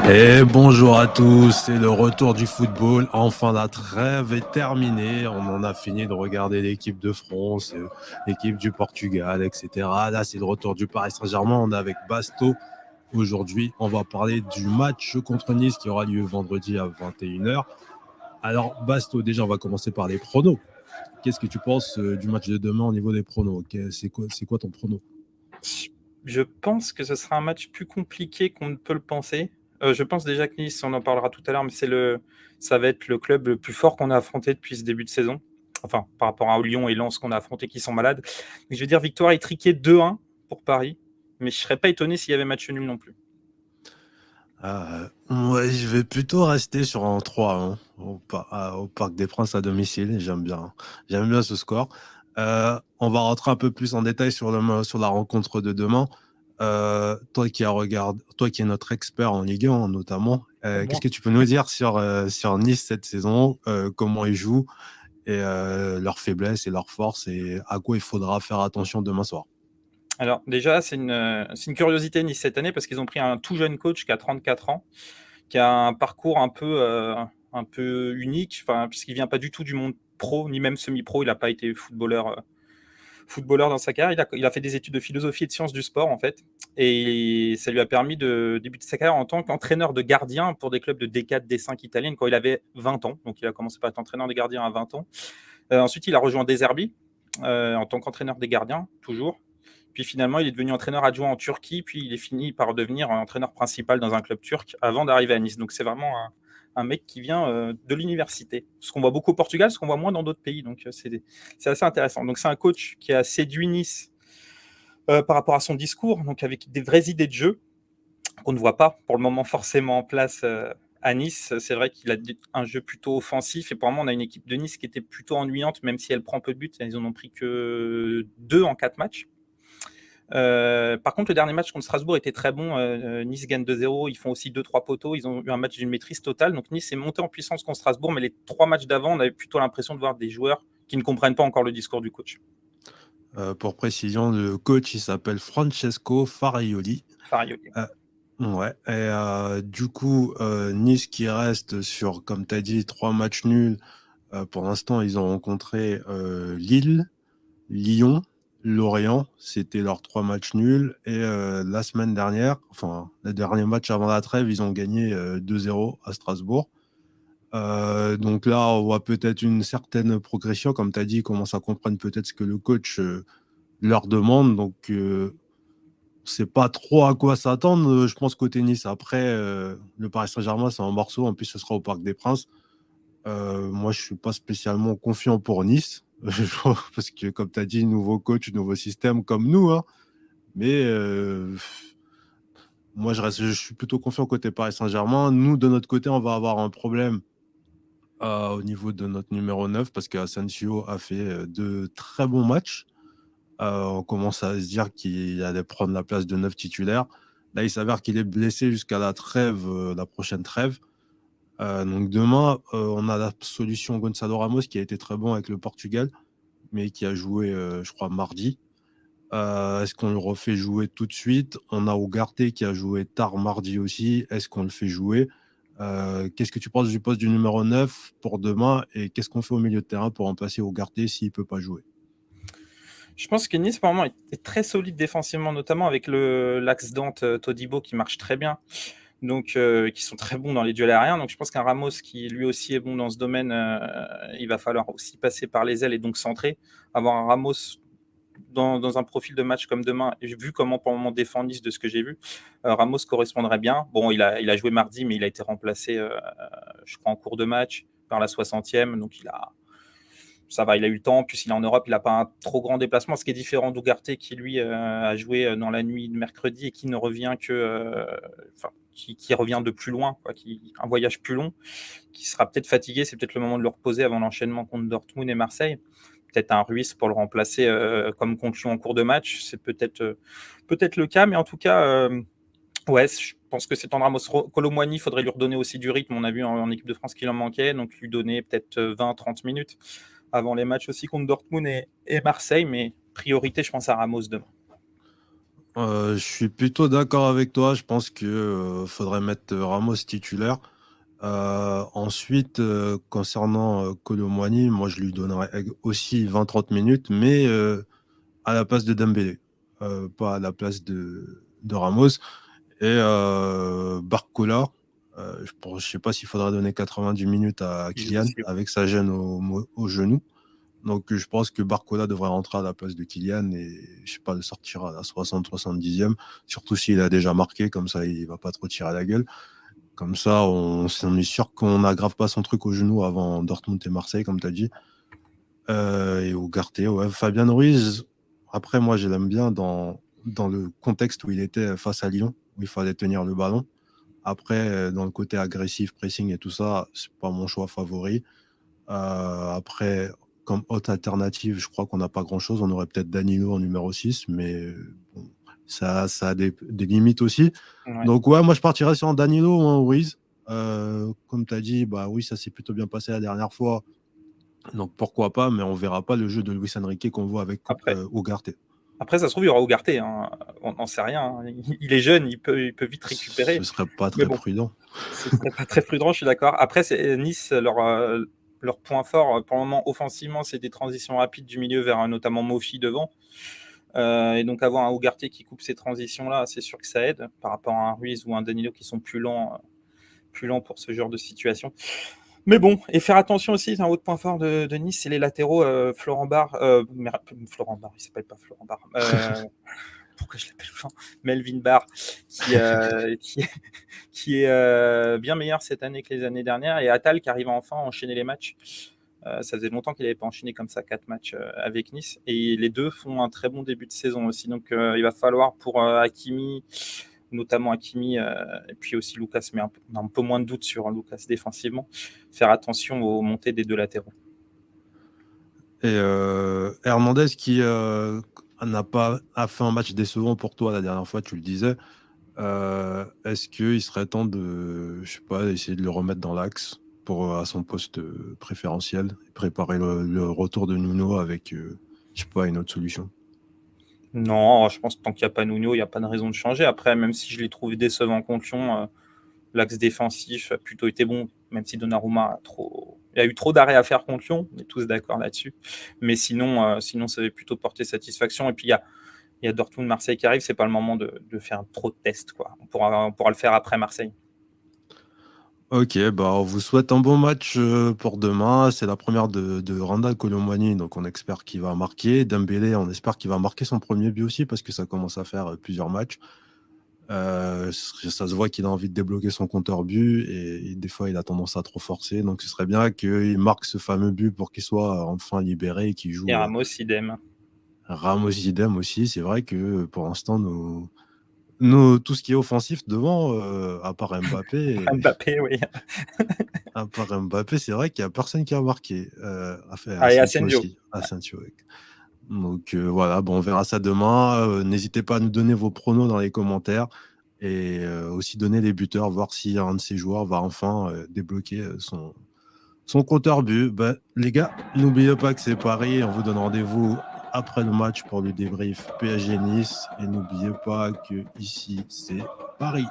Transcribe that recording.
Et bonjour à tous, c'est le retour du football. Enfin, la trêve est terminée. On en a fini de regarder l'équipe de France, l'équipe du Portugal, etc. Là, c'est le retour du Paris Saint-Germain. On est avec Basto. Aujourd'hui, on va parler du match contre Nice qui aura lieu vendredi à 21h. Alors, Basto, déjà, on va commencer par les pronos. Qu'est-ce que tu penses du match de demain au niveau des pronos? C'est quoi ton prono? Je pense que ce sera un match plus compliqué qu'on ne peut le penser. Je pense déjà que Nice, on en parlera tout à l'heure, mais ça va être le club le plus fort qu'on a affronté depuis ce début de saison. Enfin, par rapport à Lyon et Lens qu'on a affronté qui sont malades. Donc, je vais dire victoire étriquée 2-1 pour Paris, mais je ne serais pas étonné s'il y avait match nul non plus. Ouais, je vais plutôt rester sur un 3 hein, au Parc des Princes à domicile. J'aime bien ce score. On va rentrer un peu plus en détail sur la rencontre de demain. Toi qui es notre expert en Ligue 1 notamment, Au qu'est-ce moins. que tu peux nous dire sur Nice cette saison, comment ils jouent et leurs faiblesses et leurs forces et à quoi il faudra faire attention demain soir? Alors, déjà, c'est une curiosité Nice cette année parce qu'ils ont pris un tout jeune coach qui a 34 ans, qui a un parcours un peu unique, enfin, puisqu'il vient pas du tout du monde pro, ni même semi-pro. Il n'a pas été footballeur dans sa carrière. Il a fait des études de philosophie et de sciences du sport, en fait. Et ça lui a permis de débuter sa carrière en tant qu'entraîneur de gardien pour des clubs de D4, D5 italiennes quand il avait 20 ans. Donc, il a commencé par être entraîneur de gardien à 20 ans. Ensuite, il a rejoint Deserbi en tant qu'entraîneur des gardiens, toujours. Puis finalement, il est devenu entraîneur adjoint en Turquie, puis il est fini par devenir entraîneur principal dans un club turc avant d'arriver à Nice. Donc c'est vraiment un mec qui vient de l'université. Ce qu'on voit beaucoup au Portugal, ce qu'on voit moins dans d'autres pays. Donc c'est assez intéressant. Donc c'est un coach qui a séduit Nice par rapport à son discours, donc avec des vraies idées de jeu qu'on ne voit pas pour le moment forcément en place à Nice. C'est vrai qu'il a un jeu plutôt offensif et pour moi on a une équipe de Nice qui était plutôt ennuyante, même si elle prend peu de buts. Ils en ont pris que 2 en 4 matchs. Par contre, le dernier match contre Strasbourg était très bon. Nice gagne 2-0. Ils font aussi 2-3 poteaux. Ils ont eu un match d'une maîtrise totale. Donc Nice est monté en puissance contre Strasbourg, mais les 3 matchs d'avant, on avait plutôt l'impression de voir des joueurs qui ne comprennent pas encore le discours du coach. Pour précision, le coach il s'appelle Francesco Farioli. Farioli. Euh, Ouais, et du coup, Nice qui reste sur, comme tu as dit, 3 matchs nuls. Pour l'instant, ils ont rencontré Lille, Lyon, Lorient. C'était leurs 3 matchs nuls. Et la semaine dernière, enfin, le dernier match avant la trêve, ils ont gagné 2-0 à Strasbourg. Donc là, on voit peut-être une certaine progression. Comme tu as dit, ils commencent à comprendre peut-être ce que le coach leur demande. Donc, on sait pas trop à quoi s'attendre, je pense, côté Nice. Après, le Paris Saint-Germain, c'est un morceau. En plus, ce sera au Parc des Princes. Moi, je suis pas spécialement confiant pour Nice. Parce que, comme tu as dit, nouveau coach, nouveau système comme nous, hein. Mais moi, je suis plutôt confiant côté Paris Saint-Germain. Nous, de notre côté, on va avoir un problème au niveau de notre numéro 9 parce qu'Asensio a fait de très bons matchs. On commence à se dire qu'il allait prendre la place de 9 titulaires. Là, il s'avère qu'il est blessé jusqu'à la trêve, la prochaine trêve. Donc demain, on a la solution Gonçalo Ramos qui a été très bon avec le Portugal, mais qui a joué, je crois, mardi. Est-ce qu'on le refait jouer tout de suite? On a Ugarte qui a joué tard mardi aussi. Est-ce qu'on le fait jouer? Qu'est-ce que tu penses du poste du numéro 9 pour demain et qu'est-ce qu'on fait au milieu de terrain pour remplacer Ugarte s'il ne peut pas jouer? Je pense que Nice, pour le moment, est très solide défensivement, notamment avec l'axe Dante-Todibo qui marche très bien. Donc, qui sont très bons dans les duels aériens. Donc, je pense qu'un Ramos qui lui aussi est bon dans ce domaine, il va falloir aussi passer par les ailes et donc centrer. Avoir un Ramos dans un profil de match comme demain, vu comment pour le moment défend Nice de ce que j'ai vu, Ramos correspondrait bien. Bon, il a joué mardi, mais il a été remplacé, je crois, en cours de match par la 60e. Donc, ça va, il a eu le temps. Puis, il est en Europe, il n'a pas un trop grand déplacement, ce qui est différent d'Ugarte qui, lui, a joué dans la nuit de mercredi et qui ne revient qui revient de plus loin, quoi, un voyage plus long, qui sera peut-être fatigué. C'est peut-être le moment de le reposer avant l'enchaînement contre Dortmund et Marseille. Peut-être un Ruiz pour le remplacer comme conclusion en cours de match. C'est peut-être le cas, mais en tout cas, ouais, je pense que c'est Tendra Kolo Muani. Il faudrait lui redonner aussi du rythme. On a vu en équipe de France qu'il en manquait, donc lui donner peut-être 20-30 minutes avant les matchs aussi contre Dortmund et Marseille. Mais priorité, je pense à Ramos demain. Je suis plutôt d'accord avec toi. Je pense que faudrait mettre Ramos titulaire. Ensuite, concernant Kolo Muani, moi je lui donnerais aussi 20-30 minutes, mais à la place de Dembélé, pas à la place de Ramos. Et Barcola, je sais pas s'il faudra donner 90 minutes à Kylian Difficile. avec sa gêne au genou. Donc je pense que Barcola devrait rentrer à la place de Kylian et je sais pas, le sortir à la 60-70e, surtout s'il a déjà marqué, comme ça il va pas trop tirer à la gueule. Comme ça, on est sûr qu'on n'aggrave pas son truc au genou avant Dortmund et Marseille, comme tu as dit. Et Ugarte, ouais. Fabien Ruiz, après, moi, je l'aime bien dans le contexte où il était face à Lyon, où il fallait tenir le ballon. Après, dans le côté agressif, pressing et tout ça, c'est pas mon choix favori. Après, comme haute alternative, je crois qu'on n'a pas grand-chose. On aurait peut-être Danilo en numéro 6, mais bon, ça a des limites aussi. Ouais. Donc, ouais, moi, je partirais sur un Danilo ou un Ruiz. Comme tu as dit, bah oui, ça s'est plutôt bien passé la dernière fois. Donc, pourquoi pas, mais on verra pas le jeu de Luis Enrique qu'on voit avec Après, Ugarte. après, ça se trouve, il y aura Ugarte. Hein. On n'en sait rien. Hein. Il est jeune, il peut vite Ce récupérer. serait pas Mais très bon, prudent. ce serait pas très prudent, je suis d'accord. Après, c'est Nice, leur point fort pour le moment offensivement, c'est des transitions rapides du milieu vers notamment Mofi devant. Et donc avoir un Ugarte qui coupe ces transitions-là, c'est sûr que ça aide par rapport à un Ruiz ou un Danilo qui sont plus lents pour ce genre de situation. Mais bon, et faire attention aussi, c'est un autre point fort de Nice, c'est les latéraux. Florent Barr, Florent Barr, il s'appelle pas Florent Barr. Pourquoi je l'appelle Florent Melvin Barr, qui est bien meilleur cette année que les années dernières, et Attal qui arrive enfin à enchaîner les matchs. Ça faisait longtemps qu'il n'avait pas enchaîné comme ça 4 matchs avec Nice. Et les deux font un très bon début de saison aussi. Donc il va falloir pour Hakimi, notamment Hakimi, et puis aussi Lucas, mais on a un peu moins de doute sur Lucas défensivement, faire attention aux montées des deux latéraux. Et Hernandez qui a fait un match décevant pour toi la dernière fois, tu le disais. Est-ce qu'il serait temps de, je sais pas, essayer de le remettre dans l'axe à son poste préférentiel, et préparer le retour de Nuno avec, je sais pas, une autre solution? Non, je pense que tant qu'il n'y a pas Nuno, il n'y a pas de raison de changer. Après, même si je l'ai trouvé décevant contre Lyon, l'axe défensif a plutôt été bon, même si Donnarumma il y a eu trop d'arrêts à faire contre Lyon, on est tous d'accord là-dessus. Mais sinon, ça avait plutôt porté satisfaction. Et puis, il y a Dortmund-Marseille qui arrive, c'est pas le moment de faire trop de tests. Quoi. On pourra le faire après Marseille. Ok, bah on vous souhaite un bon match pour demain. C'est la première de Randal Kolo Muani, donc on espère qu'il va marquer. Dembélé, on espère qu'il va marquer son premier but aussi parce que ça commence à faire plusieurs matchs. Ça se voit qu'il a envie de débloquer son compteur but et des fois il a tendance à trop forcer. Donc ce serait bien qu'il marque ce fameux but pour qu'il soit enfin libéré et qu'il Et joue Ramos, idem. Ramos idem aussi. C'est vrai que pour l'instant, tout ce qui est offensif devant, à part Mbappé, Mbappé, oui. C'est vrai qu'il n'y a personne qui a marqué. Ah, et Asensio Asensio. aussi. Asensio, ouais. Donc voilà, bon, on verra ça demain. N'hésitez pas à nous donner vos pronos dans les commentaires et aussi donner les buteurs, voir si un de ces joueurs va enfin débloquer son compteur but. Bah, les gars, n'oubliez pas que c'est Paris. On vous donne rendez-vous après le match pour le débrief PSG Nice. Et n'oubliez pas que ici, c'est Paris.